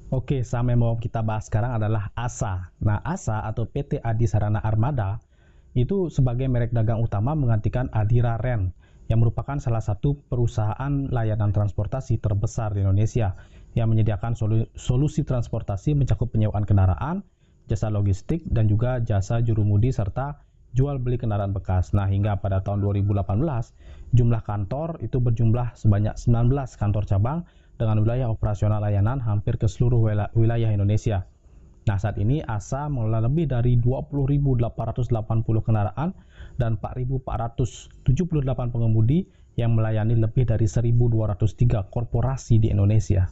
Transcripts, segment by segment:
Oke, saham yang mau kita bahas sekarang adalah ASA. Nah, ASA atau PT Adi Sarana Armada itu sebagai merek dagang utama menggantikan Adira Ren yang merupakan salah satu perusahaan layanan transportasi terbesar di Indonesia yang menyediakan solusi transportasi mencakup penyewaan kendaraan, jasa logistik, dan juga jasa jurumudi serta jual beli kendaraan bekas. Nah, hingga pada tahun 2018, jumlah kantor itu berjumlah sebanyak 19 kantor cabang dengan wilayah operasional layanan hampir ke seluruh wilayah Indonesia. Nah, saat ini ASA mengelola lebih dari 20.880 kendaraan dan 4.478 pengemudi yang melayani lebih dari 1.203 korporasi di Indonesia.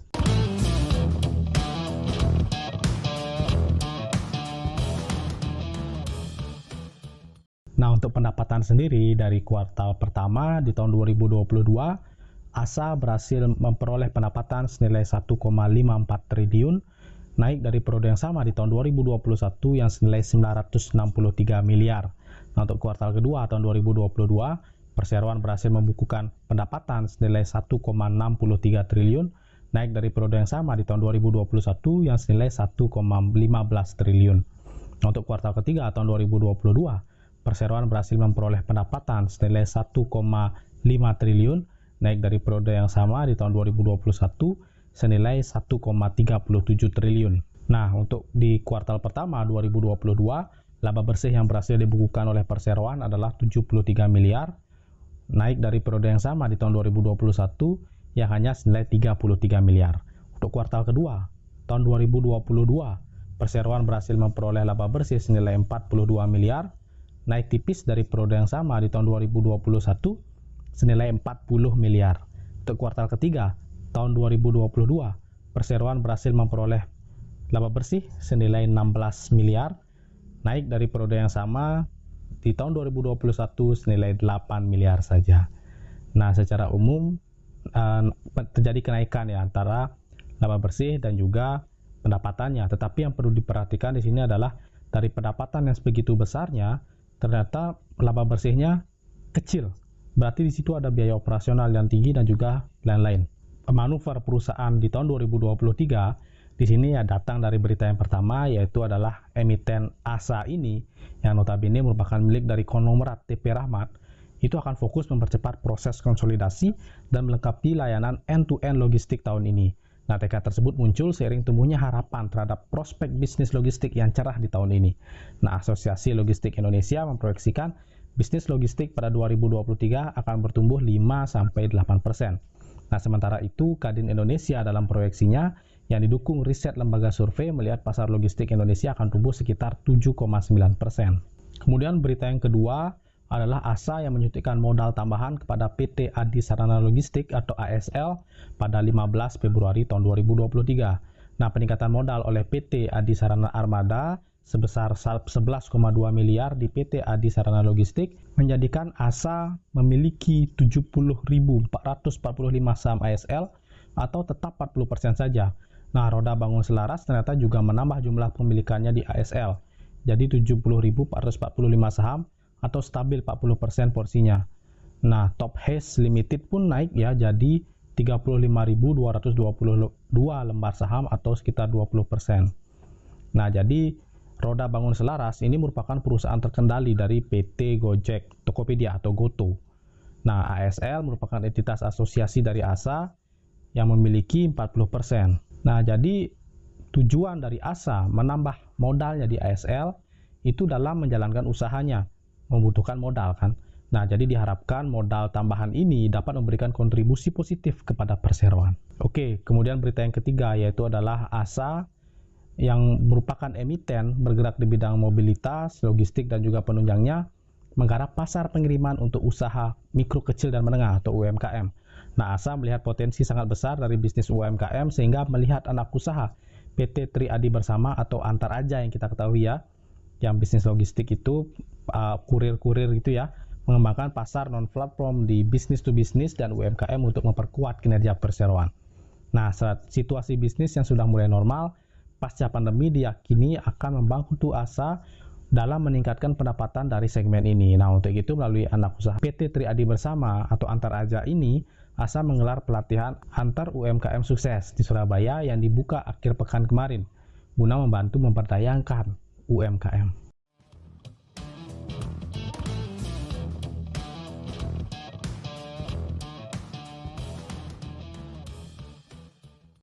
Nah, untuk pendapatan sendiri dari kuartal pertama di tahun 2022, ASA berhasil memperoleh pendapatan senilai 1,54 triliun, naik dari periode yang sama di tahun 2021 yang senilai 963 miliar. Nah, untuk kuartal kedua tahun 2022, perseroan berhasil membukukan pendapatan senilai 1,63 triliun, naik dari periode yang sama di tahun 2021 yang senilai 1,15 triliun. Nah, untuk kuartal ketiga tahun 2022, perseroan berhasil memperoleh pendapatan senilai 1,5 triliun, naik dari periode yang sama di tahun 2021 senilai 1,37 triliun. Nah, untuk di kuartal pertama 2022, laba bersih yang berhasil dibukukan oleh perseroan adalah 73 miliar, naik dari periode yang sama di tahun 2021 yang hanya senilai 33 miliar. Untuk kuartal kedua tahun 2022, perseroan berhasil memperoleh laba bersih senilai 42 miliar, naik tipis dari periode yang sama di tahun 2021 senilai 40 miliar. Untuk kuartal ketiga tahun 2022, perseroan berhasil memperoleh laba bersih senilai 16 miliar, naik dari periode yang sama di tahun 2021 senilai 8 miliar saja. Nah, secara umum terjadi kenaikan ya antara laba bersih dan juga pendapatannya. Tetapi yang perlu diperhatikan di sini adalah dari pendapatan yang sebegitu besarnya, ternyata laba bersihnya kecil. Berarti di situ ada biaya operasional yang tinggi dan juga lain-lain. Manuver perusahaan di tahun 2023 di sini ya datang dari berita yang pertama, yaitu adalah emiten ASA ini yang notabene merupakan milik dari konglomerat TP Rahmat. Itu akan fokus mempercepat proses konsolidasi dan melengkapi layanan end-to-end logistik tahun ini. Nah, tekad tersebut muncul seiring tumbuhnya harapan terhadap prospek bisnis logistik yang cerah di tahun ini. Nah, Asosiasi Logistik Indonesia memproyeksikan bisnis logistik pada 2023 akan bertumbuh 5-8%. Nah, sementara itu, Kadin Indonesia dalam proyeksinya yang didukung riset lembaga survei melihat pasar logistik Indonesia akan tumbuh sekitar 7,9%. Kemudian berita yang kedua adalah ASA yang menyuntikkan modal tambahan kepada PT Adi Sarana Logistik atau ASL pada 15 Februari tahun 2023. Nah, peningkatan modal oleh PT Adi Sarana Armada sebesar 11,2 miliar di PT Adi Sarana Logistik menjadikan ASA memiliki 70.445 saham ASL atau tetap 40% saja. Nah, Roda Bangun Selaras ternyata juga menambah jumlah pemilikannya di ASL. Jadi 70.445 saham atau stabil 40% porsinya. Nah, Top Haze Limited pun naik ya jadi 35.222 lembar saham atau sekitar 20%. Nah, jadi Roda Bangun Selaras ini merupakan perusahaan terkendali dari PT Gojek, Tokopedia atau GoTo. Nah, ASL merupakan entitas asosiasi dari ASA yang memiliki 40%. Nah, jadi tujuan dari ASA menambah modalnya di ASL itu dalam menjalankan usahanya, membutuhkan modal kan. Nah, jadi diharapkan modal tambahan ini dapat memberikan kontribusi positif kepada perseroan. Oke, kemudian berita yang ketiga yaitu adalah ASA yang merupakan emiten bergerak di bidang mobilitas, logistik, dan juga penunjangnya menggarap pasar pengiriman untuk usaha mikro, kecil, dan menengah atau UMKM. Nah, ASA melihat potensi sangat besar dari bisnis UMKM sehingga melihat anak usaha PT Tri Adi Bersama atau Antar Aja yang kita ketahui ya, yang bisnis logistik itu kurir-kurir gitu ya, mengembangkan pasar non-platform di bisnis to bisnis dan UMKM untuk memperkuat kinerja perseroan. Nah, saat situasi bisnis yang sudah mulai normal, pasca pandemi diyakini akan membantu ASA dalam meningkatkan pendapatan dari segmen ini. Nah, untuk itu melalui anak usaha PT Tri Adi Bersama atau Antar Aja ini, ASA menggelar pelatihan antar UMKM sukses di Surabaya yang dibuka akhir pekan kemarin, guna membantu memperdayakan UMKM.